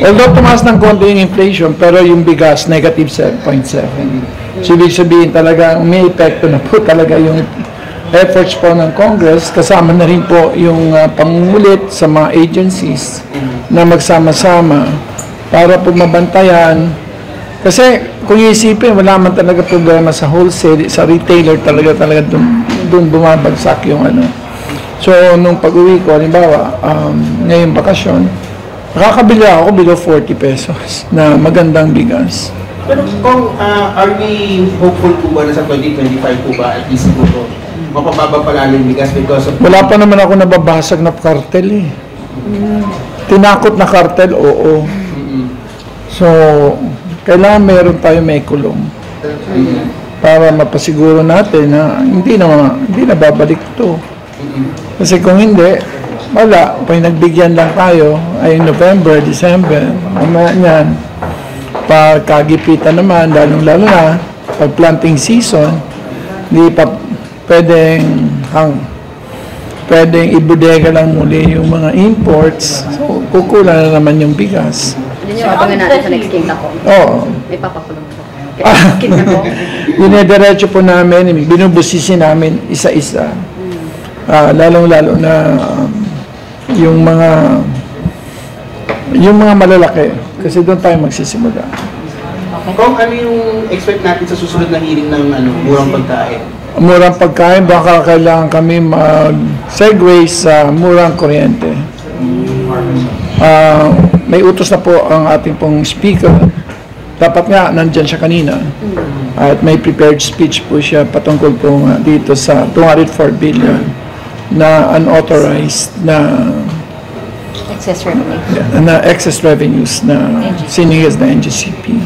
Although tumaas ng konti yung inflation, pero yung bigas, negative 7.7. So, ibig sabihin talaga, may epekto na po talaga yung efforts po ng Congress, kasama na rin po yung pangungulit sa mga agencies na magsama-sama para po mabantayan. Kasi kung iisipin, wala man talaga problema sa wholesale, sa retailer talaga doon bumabagsak yung ano. So, nung pag-uwi ko, halimbawa, ngayong bakasyon, nakakabili ako below 40 pesos na magandang bigas. Pero kung are we hopeful po ba na sa 2025 po ba at least po mapababa pala yung bigas because of... Wala pa naman ako nababasag na kartel eh. Tinakot na kartel, oo. So, kailangan meron tayo may kulong para mapasiguro natin na hindi na babalik to. Kasi kung hindi, wala. Kung nagbigyan lang tayo ay November, December, mamaya niyan, pagkagipitan naman, lalong-lalo na, pag planting season, hindi pa pwedeng ibudega lang muli yung mga imports. So, kukulang na naman yung bigas. Yun yung abangan natin sa next game na po. Oo. May papakulong po. Game na po. Dinediretso po namin, binubusisi namin isa-isa. Lalong-lalo na yung mga malalaki. Kasi doon tayo magsisimula. Kung ano yung expect natin sa susunod na hearing ng murang pagkain? Murang pagkain, baka kailangan kami mag-segue sa murang kuryente. May utos na po ang ating pong speaker. Dapat nga, nandyan siya kanina. At may prepared speech po siya patungkol po dito sa 204 billion na unauthorized na Excess revenue. excess revenues na siningis na NGCP.